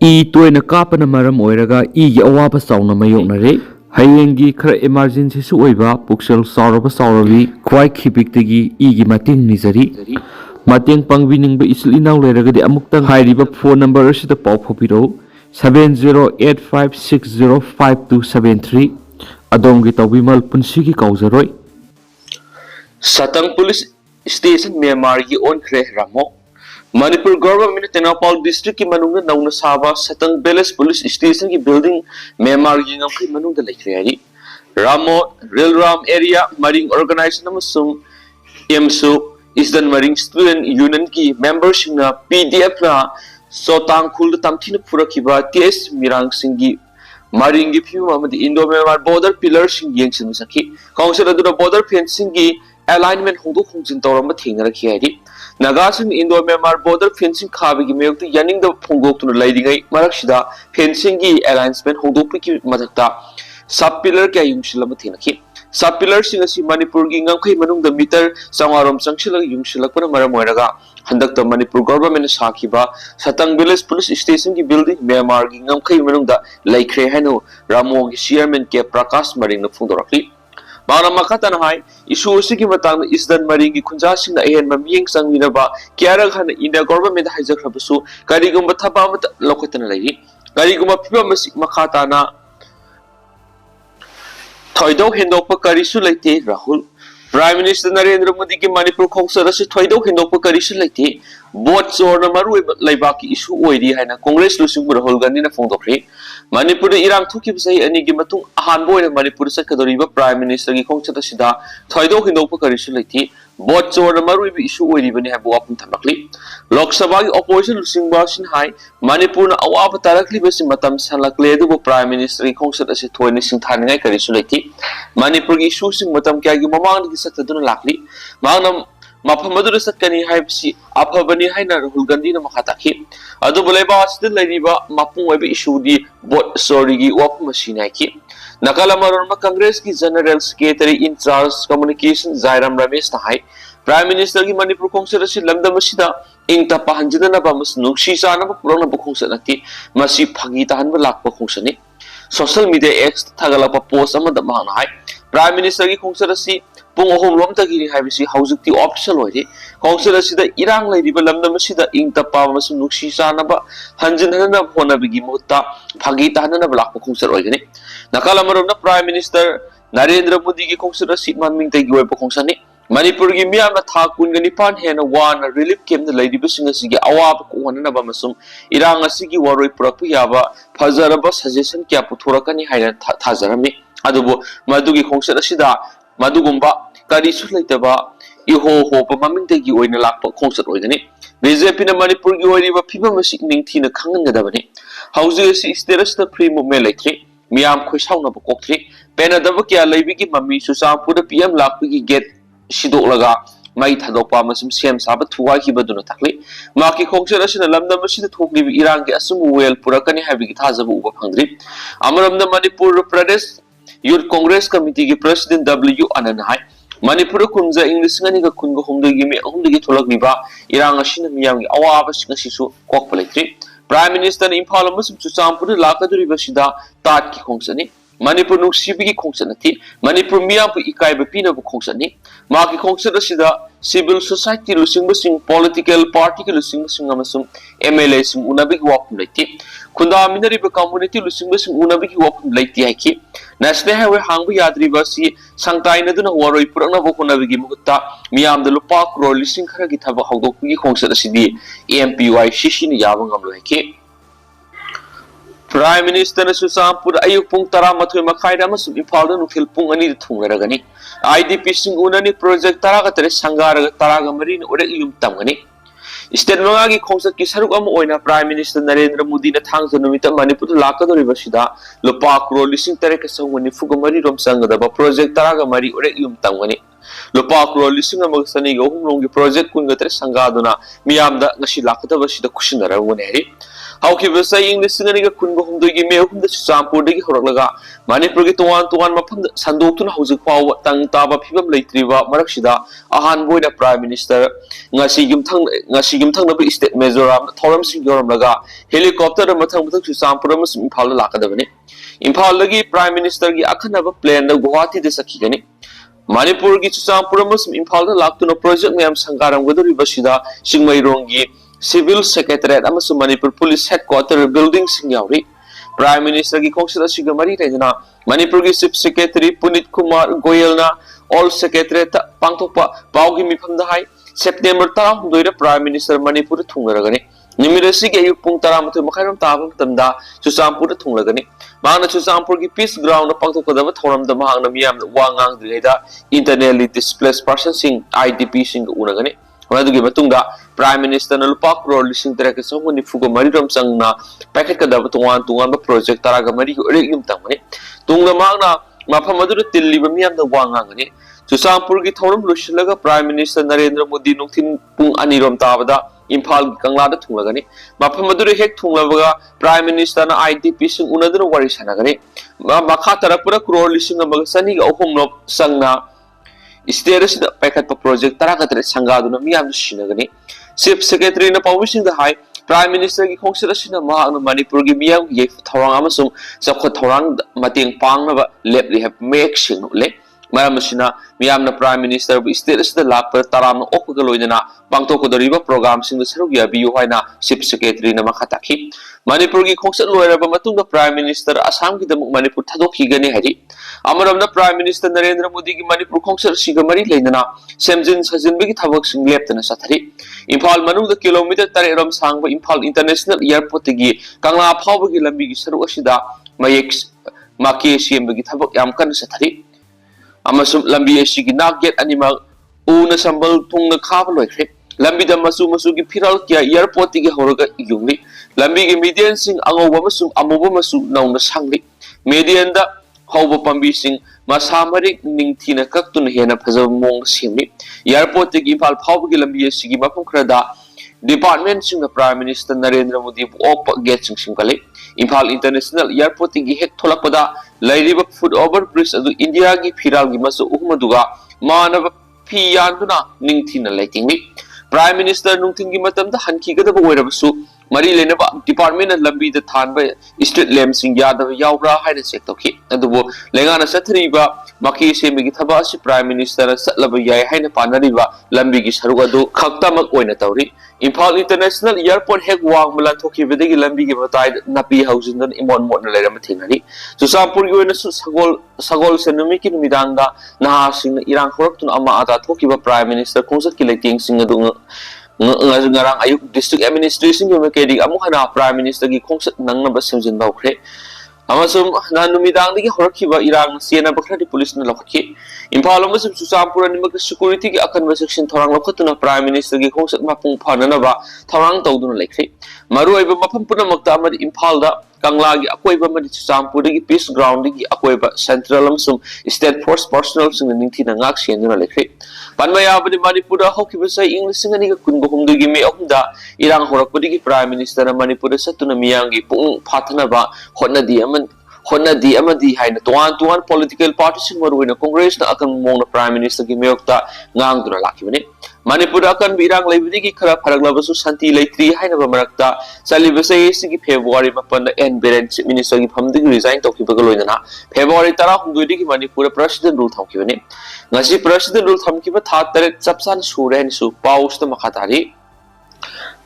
toina kapana maram oiraga igi awaba sauna mayoknare hayengi khara emergency su oiba puksel sauraba saurabi khwai khibiktagi igi mating nizari mateng pangbiningba isil inaw leragadi amuktang hairiba phone number asida pau phopiro 7085605273 adongi tawbimal punsigi kauzaroi Satang Police Station Myanmar gi Onkhre Ramo Manipur government Tenapal district ki manungna nauna saba Satang Police Station ki building Myanmar gi ngamki manungda laikre Ramo Real Ram area Marine Organization amasung MSU Eastern Marine Student Union ki members na PDF na Satang khul tamthina purakiba TS Mirang Singhi Marine gi phiu amadi Indo-Myanmar border pillars sing yengsin sakhi council aduna border fencing gi alignment hongdu khongjin tawrama thengara khiyari Nagasing Indo-Myanmar border fencing khabi gi mayok yaning da phongok tuna laidingai maraksida fencing gi alignment hongdu ki majakta sub pillar kya yungsilama thenaki sub pillar sing asi Manipur gi ngamkhai manung da meter sangarom sangshila yungsilakpana maram oiraga handakta Manipur government sakhiba Satang Police Station ki building Myanmar gi ngamkhai manung da laikre hanu Ramo gi chairman ke Prakash Maring na phongdorakli Mana makatan hai isu sigi matang Eastern Marine gi khunja sing na ahen mamiyeng sangminaba kyara khana India government haijakhrabasu karigumba thaba mat lokotana lai karigumba phiba masi makhata na thoido hendokpa karisu laite Rahul Prime Minister Narendra Modi ki Manipur khongsara se thoido hendokpa karisu laite bot chorna maru laiba ki isu oidi haina Congress lusing Rahul Gandhi na phongdokre Manipur irang thuki bisai ani gi matung ahan boy Manipur sakadoriba Prime Minister gi khongchata sida thoido hindokpa karisu laiti bot chorna maru bi isu oidi bani habu apun thamakli Lok Sabha gi opposition lusing ba sin hai Manipur na awab tarakli besi matam salakle du Prime Minister gi khongchata se thoini sing thaningai karisu laiti Manipur gi isu sing matam kya gi mamang gi sakaduna lakli mangnam Maphamadu Satkani Haibsi, Apabani Haina Hulgandi Makataki, Adubuleba still Ladiba, Mapung issue the bot sorry wap machinaki. Nakalamarama Congress ki General Secretary in Charge Communication Zairam Ramesh Tahai, Prime Minister ki Manipur Kongserasi Lamda Masida, Inta Pahanjana Bamas Nukshi Sana Purana Bukongsanati, Masi Pagitahan Lak Bokongsani. Social media ex Tagalapa post amada Manai, Prime Minister ki Kongserasi. Pung ahom lom tagiri haibisi hauzukti optional oide council da irang laidiba lamdam sida ingta pa masu nukshi sanaba hanjin hanana phona bigi mutta phagi tanana blak council oigani nakala marona Prime Minister Narendra Modi gi council sit maming tagi oi council Manipur gi miyam na tha kun gani pan hena wan relief camp na laidiba singa sigi awab ko wanana ba masum irang asigi waroi purapu yaba fazaraba suggestion kya puthorakani haina thajarami adubo madugi council sida Madugumba, Karisu Laitaba, Iho Hopa Mamintagi oina lakpa concert oigani. BJP na Manipur gi oiriba phiba masi ningthina khangangadabani. Housing si status the pre movement laikre, miyam khoisauna ba kokthri, penadaba kya laibi gi mami Susampura PM lakpi gi get sidolaga mai thadokpa masum sem saba thuwa ki baduna takli. Maki concert asina lamda masida thokli bi irang gi asum well purakani habi gi thajabu uba phangdri. Amaramda Manipur Pradesh Youth Congress Committee ki President W. Ananhai Manipur kunja English ngani ga kunga homdagi me homdagi tholak niba irang asina miyam gi awaba singa sisu kokpalaitri Prime Minister Imphal amasum Chuchampur lakaduri basida tat ki khongsani Manipur nuksibi ki khongsanati Manipur miyam pu ikai ba pina bu khongsani ma ki khongsada sida civil society lusing basing political party ki lusing basing amasum MLA sing unabi ki wapum laiti khunda minari ba community lusing basing unabi ki wapum laiti haki National Highway hangbu yadri basi sangtai na duna waroi purana bokona bigi mukta miyam da lupa crore lising khara gi thaba hawdok gi khongsada sidi AMPY shishi ni yabang amlo haki Prime Minister Susampur Ayuk pung tara mathoi makhai da masum Imphal da nukhil pung ani thungragani IDP sing unani project tara ka tere sangara tara ga mari ni ore yum tamgani State Manga ki khongsat ki saruk am oina Prime Minister Narendra Modi na thangsa numita Manipur lakadori basida lupa crore lising tere ka sangwani fugamari rom sangada ba project tara ga mari ore yum tamgani lupa crore lising am sani ga humlong ki project kun ga tere sangaduna miyam da ngasi lakada basida kushinara wone hari haukiba sai English ngani ga kunba humdoi gi me humda Chusampur dagi horaklaga Manipur gi tuan mafam sandoktuna hauzik paw tang taba phibam leitriba maraksida ahan boina Prime Minister ngasi gimthang na state Mizoram thoram sing yoram laga helicopter mathang Chusampur mas Imphal lakadabani Imphal lagi Prime Minister gi akhanaba plane da Guwahati de sakhigani Manipur gi Chusampur mas Imphal da laktuna project mayam sangaram gaduri basida Singmairong gi Civil Secretariat amasu Manipur Police Headquarter building sing yauri Prime Minister gi kongsida sigamari rejana Manipur gi Chief Secretary Punit Kumar Goyal na all secretariat pangtokpa pawgi mifam da hai September 12 da Prime Minister Manipur thungaragani Nimirasi gi ayuk pung 12 makhairam tabam tamda Chusampur thunglagani Mangna Chusampur gi peace ground pangtokadaba thoram da mahangna miyam wangang dileda internally displaced person sing IDP sing unagani Wadugi matungda Prime Minister na lupa crore lising terake sa muni fuga mariram sang na packet kada tungan ba project taraga mari ko rig yum tangani tungda magna maphamadura tilli ba miyam da wangangani Chusampur gi thorum lusilaga Prime Minister Narendra Modi nungthin pung anirom tabada Imphal kangla da thunglagani maphamadura hek thunglabaga Prime Minister na IDP sing unaduna wari sanagani makha tarakpura crore lising amaga sani ga ohum no sang na Status da packet pa project tarakatre sangaduna miyam sinagani Chief Secretary na pawishing the high Prime Minister gi khongsira sina ma Manipur gi miyam ye thawang amasung sakha thawang mating pang na ba lep rehab make sing le maram sina miyam na Prime Minister bi status da lap taram na opgaloina bangto ko dariba program sing da sarug ya biu haina Chief Secretary na makhataki Manipur gi khongsat loiraba matung da Prime Minister Assam gi damuk Manipur thadokhi gani hari Amaram na Prime Minister Narendra Modi gi Manipur khongsat sigamari leinana semjin sajin bi thabak sing leptana sathari Imphal manung da kilometer tare ram sangba Imphal International Airport gi kangla phawba gi lambi gi saru asida mayek make siem gi thabak yam kan sathari amasum lambi asi gi nak get animal una sambal thungna khaba loikre lambi da masu gi phiral kya airport gi horaga yungli lambi gi median sing angoba masum amoba masu nauna sangli median da hauba pambi sing masamarik ningthina kaktun hena phajab mong simni airport gi Imphal phawba gi lambi asi gi mafam khrada department sing Prime Minister Narendra Modi op get sing kale Imphal International Airport gi hek tholakpada lairiba foot over bridge adu India gi phiral gi masu uhmaduga manaba phiyanduna ningthina laitingni Prime Minister nungthin gi matamda hanki gada boirabasu mari lenaba department lambi da thanba street lamp sing yadaba yawra haina check tokhi adubo lengana sathriba maki semi gi thaba si Prime Minister satlaba yai haina panariba lambi gi saruga du khaktamak oina tawri Imphal International Airport hek wang malan thoki bedagi lambi gi batai napi housing dan imon mon leram thingani Chusampur gi oina sagol senumi ki numidangda na sing irang khorak tun ama ata thoki ba Prime Minister khonsat ki leking sing adu ngarang ayuk district administration gi mekedi amu hana Prime Minister gi khongsat nangna ba semjin bawkhre amasum na numidang digi horakhiba irang siena bakhra police na lokhi Imphal amasum Chusampur ani mak security gi akan ba section thorang lokhatuna Prime Minister gi khongsat mapung phanana ba thorang tawduna lekhi maru aiba mafam puna makta amadi Imphal da kangla gi akoiba madi Chusampur gi peace ground gi akoiba central amasum state force personnel sing ningthina ngak sienuna lekhi panmaya bani Manipur da hokiba sai English sing ani ga kungo humdu gi me ahumda irang horakpadi gi Prime Minister Manipur satuna miyangi pung phathana ba honnadi amadi haina tuan political parties sing maruina Congress na akan mong na Prime Minister gi meyokta ngang dura lakibani Manipur akan birang laibidi gi khara pharaglabasu santi leitri haina ba marakta salibasai sigi February mapan da en beren minister gi phamdi resign tokhibaga loinana February 12 gi Manipur president rule thamkibani ngasi president rule thamkiba tha tare chapsan suren su paus ta makhatari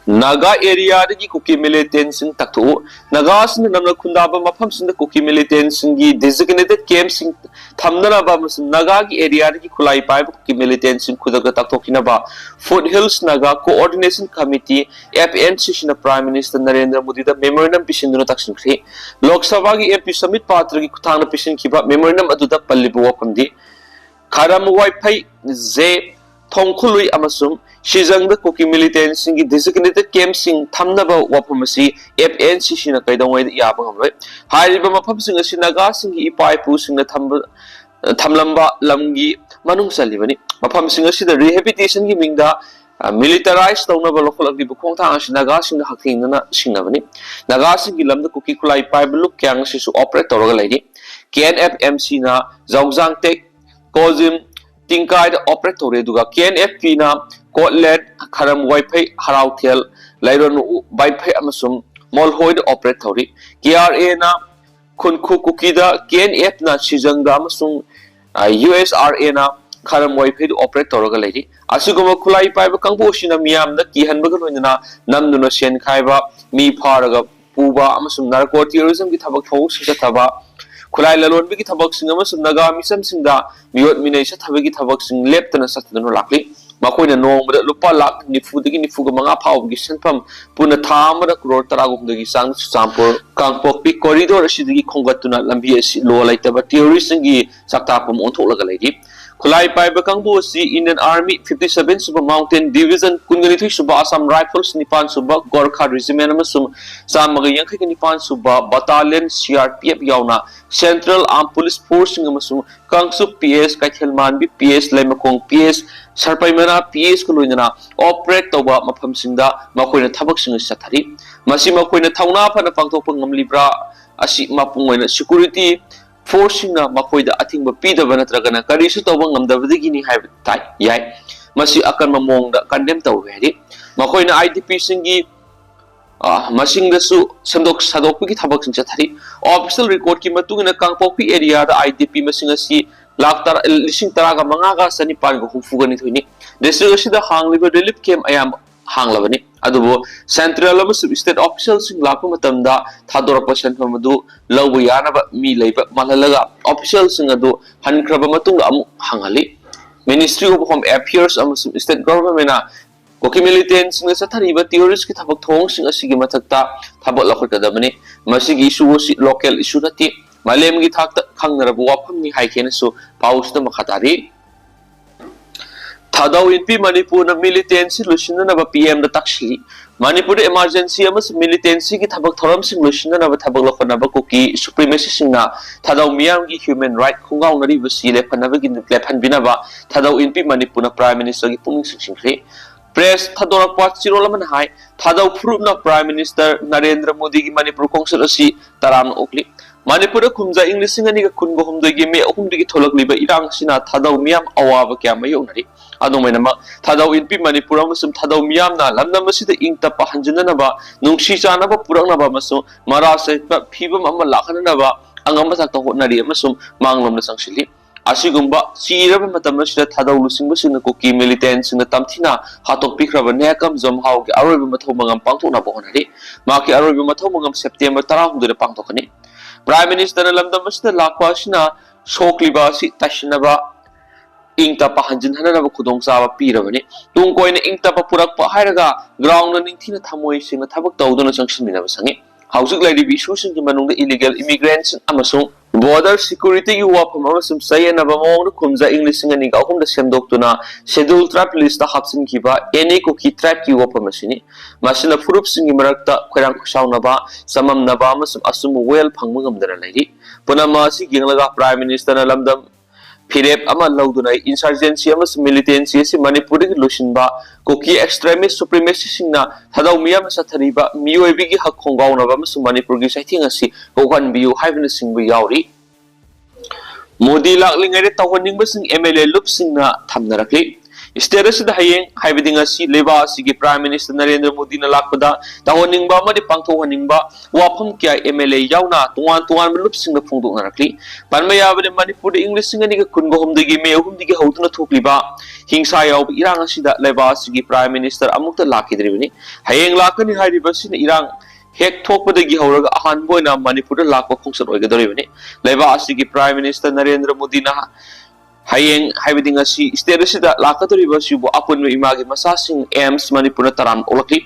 Naga area gi Kuki militant sing taktu Naga sing namna khundaba mafam sing Kuki militant sing gi designated camp sing thamnana ba mas Naga gi area gi khulai pai Kuki militant sing khudaga taktokina ba Foothills Naga Coordination Committee FNC sina Prime Minister Narendra Modi da memorandum pisinduna taksin khri Lok Sabha gi MP Samit Patra gi kuthangna pisin khiba memorandum aduda pallibu wapamdi kharam wifi je thongkhului amasum Shizang the Kuki militant sing designated camp sing Tamnaba Wapamasi FNC Sina Kaidaway Yabam Hariba Mapam sing a Sinaga sing Ipai Pusing the Tamlamba Lamgi Manung Salivani Mapam sing a rehabilitation giving the militarize taunaba lokholak bu khongthang asi naga sing haking na singnabani naga sing gilamda kuki kulai pai buluk kyang sisu operate toroga laidi KNFMC na zawjang tek kozim tingkai da operate tore duga KNFP na kotlet kharam wifi harauthel lairon wifi amasum molhoi da operate tori KRA na khunku kuki da KNF na sijangda amasum USRA na kharam wifi da operate toroga laidi asuguma kulai pai ba kangbo sina miyam da kihan ba galoina namduna sen khaiba mi pharaga puba amasum narco terrorism ki thabak thau sita thaba kulai lalon bi ki thabak sing amasum naga misam singda miyot minai sa thabi ki thabak sing leptana satdano lakli makoina nongda lupa lak nifu dagi nifu ga manga phau gi senpam puna thamada crore taragum dagi sang champur kangpok pi corridor asidagi khongatuna lambi asi lo laitaba terrorism gi saktapum ontholaga laidi Kulai pai bakangbu si Indian Army 57 Super Mountain Division kunganithui suba Assam Rifles nipan suba Gorkha Regiment amasung samaga yangkai nipan suba Battalion CRPF yauna Central Armed Police Force amasung Kangsu PS Kaithelman bi PS Laimakong PS Sarpaimana PS kuluina operate toba mafam singda makoina thabak sing sathari masi makoina thauna phana pangthok ngamlibra asi mapungoina security forcing na makoida ating bapida banatragana karisu tawang ngamdabadi gini hai tai yai masi akan mamong da condemn taw hedi makoina IDP singi masing da su sandok sadok ki thabak sing chathari official record ki matungina kangpokpi area da IDP masing asi laktar lising taraga mangaga sani pan go hufuga ni thoini district asi da hangliba relief camp ayam hanglabani adubo central amasum state officials sing lakpa matamda thadorapa senfam adu lawbu yanaba mi leiba malalaga officials sing adu hankraba matunga amu hangali ministry of home affairs amasum state government na koki militants sing sathariba terrorist ki thabak thong sing asigi mathakta thabak lakhot kadamani masigi issue si local issue nati malem gi thakta khangnarabu wafam ni haikena su pausta makhatari Thadau inpi Manipur na militancy lusina na ba PM da takshili Manipur emergency amas militancy ki thabak thoram sing lusina na ba thabak lokon na ba kuki supremacy sing na thadau miyam ki human right khungau nari ba si lephan na ba ki lephan bina ba thadau inpi Manipur na prime minister ki punging sing khre press thadora pat sirolaman hai thadau fruit na prime minister Narendra Modi ki Manipur kongsal asi taram okli Manipur khumja English singa ni ka khungo humdoi gi me ahum digi tholak liba irang sina thadau miyam awaba kya mayo nari adongmena ma thadau inpi Manipur amasum thadau miyam na lamnam asida ingta pahanjana na ba nungsi chana ba purang na ba masu mara se phibam amma lakhana na ba angam ba sakta hotnari amasum manglom na sangshili asigumba siraba matam asida thadau lusing ba sina ko ki militants na tamthina hatok pikraba nekam jamhau ki aroiba mathau mangam pangthok na ba honari ma ki aroiba mathau mangam September 10 de pangthokani Prime Minister na lamdam asida lakwa sina sokliba si tashnaba ingta pahanjin hana ba khudong sawa pirabani tung koina ingta pa purak pa hairaga ground na ningthina thamoi singna thabak tawduna changsin mina basangi hausuk lai bi issue sing manung da illegal immigrants amasung border security yu wapam amasum sayana ba mong khumja English singa ni ga hum da semdoktuna schedule tribe list da hapsin kiba ene ko ki tribe yu wapam asini masina furup singi marakta khoirang khusauna ba samam na ba amasum asum well phangmagam dana lairi punama si ginglaga prime minister na lamdam Phirep ama lauduna insurgency amas militancy si Manipur ki lusinba koki extremist supremacy singna thadau miyam sathariba miyoibi gi hak khongau na ba mas Manipur gi saithing asi kokan biu haibna singbu yauri Modi laklingai tawhaning ba sing MLA lup singna thamnarakli Status da hayeng haibiding asi leba sigi Prime Minister Narendra Modi na lakpada tawhaning ba madi pangthohaning ba wafam kya MLA yauna tuan lup singna phungdok narakli panmaya bade Manipur English singa ni ka kungo humdigi me humdigi hautuna thokliba hingsa yaw irang asida leba sigi Prime Minister amukta lakidribani hayeng lakani hariba sina irang hek thokpadagi hauraga ahan boina Manipur lakwa khongsan oigadoribani leba asigi Prime Minister Narendra Modi na hayeng haibiding asi status da lakatori ba sibo apun imagi masasing AIMS Manipur taram olakli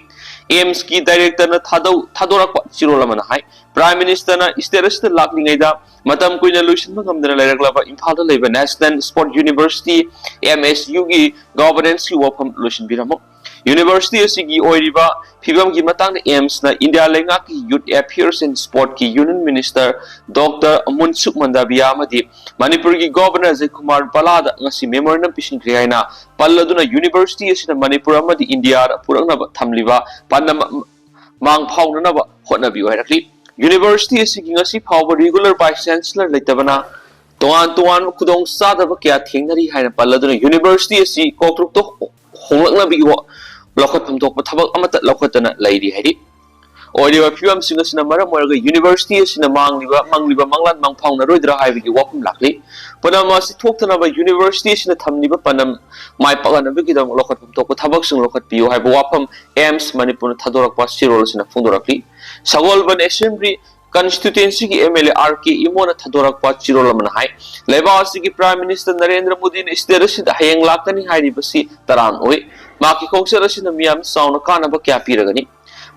AIMS ki director na thadorak sirola mana hai Prime Minister na status da laklingai da matam koina luisin magamdana lairakla ba Imphal da leiba National Sport University MSU gi governance ki wafam luisin biramo University asigi oiriba phibam gi matang aims na India lenga ki youth affairs and sport ki union minister Dr. Munsuk Mandabia amadi Manipur gi governor Ajay Kumar Balada ngasi memorandum pising kriyaina palladuna university asina Manipur amadi India purangna thamliba panna mang phauna ba hotna bi oirakli university asigi ngasi phawba regular vice chancellor leitabana Tuan kudong sada ba kya thengnari haina palladuna university asi kotruk to honglakna bi wa lokhat phamtok pa thabak amata lokhatana lairi hari oiriba phibam singa sina mara moraga university asina mangliba manglan mangphawna roidra haibi gi wapum lakli panama si thoktana ba university asina thamniba panam mai pagana bi gidam lokhat phamtok pa thabak sing lokhat piyo haiba wapam aims manipur thadorak pa sirol sina phungdorakli sagol ban assembly constituency ki MLA RK imona thadorak pa chirola man hai lebasi ki prime minister Narendra Modi ne isteresid hayeng lakani hairi basi tarang oi ma ki khongsar asina miam sauna kana ba kya piragani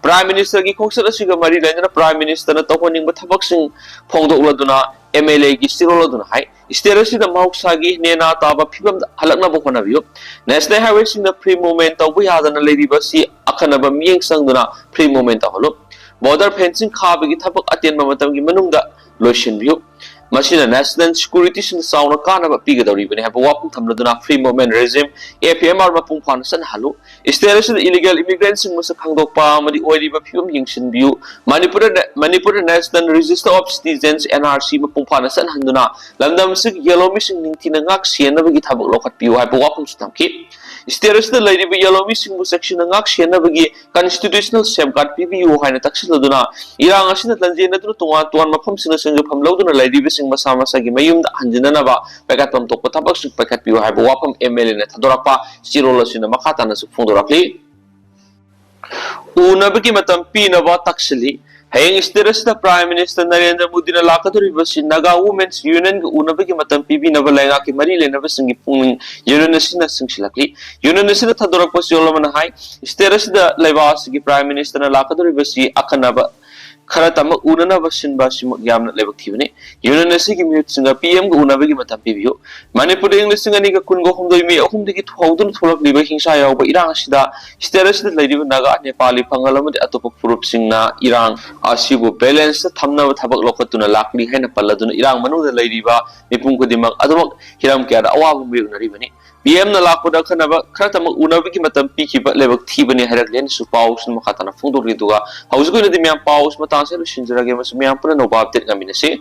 prime minister ki khongsar asiga mari lena prime minister na tokoning ba thabak sing phongdokladuna MLA ki sirola duna hai isteresid mahuksa gi nena taba phibam halakna ba khona biyo national highway sing the free movement tabu yadana lady basi akhana ba mieng sangduna free movement holo border fencing khabagi thabak atenba matamgi manungda lotion view machine national security sin sauna kana ba pigadori bani haba wapum thamladuna free movement regime APMR mapung phana san halu status illegal immigrants sing masa khangdok pa madi oiri ba phim yingsin view manipur national register of citizens NRC mapung phana san handuna landam sik yellow missing ningtina ngak siena bagi thabak lokhat piu haba wapum stamki status the lady be yellow missing section ngak siena bagi constitutional safeguard PBU haina taksiloduna irang asina lanjena tu tuan mafam sina sanga phamloduna lady be sing masa masa gi mayum da hanjina ba pakat pam tok thabak suk pakat piu haiba wapam MLA ne thadorakpa chirola sina makhata na su phungdorakli unabagi matam pina ba taksili hayeng status the prime minister Narendra Modi na lakadori basi naga women's union unabagi matam pibi na balenga ki mari lena basingi pung union sina singsilakli union sina thadorakpa chirola man hai status the laibas ki prime minister na lakadori basi akana ba khara tama unana basin basi yamna lebak thibane unanasi ki mute singa PM gu unabagi matam pibiyo manipur english singa ni ga kungo khomdoi me akhum digi thawdun tholak liba hingsa yaw ba irang asida status the lady naga nepali phangal amadi atop purup singna irang asibu balance thamna thabak lokatuna lakli haina palladuna irang manu the lady ba mipung ko dimak adumak hiram kya awa bu nari bani PM na lakpoda khanaba khara tama unabagi matam pi ki ba lebak thibani harak len su paus ma khatana phungdori duga hausu ko ni myam paus mata se lu sinjara ge mas myam pura no ba update ngamina se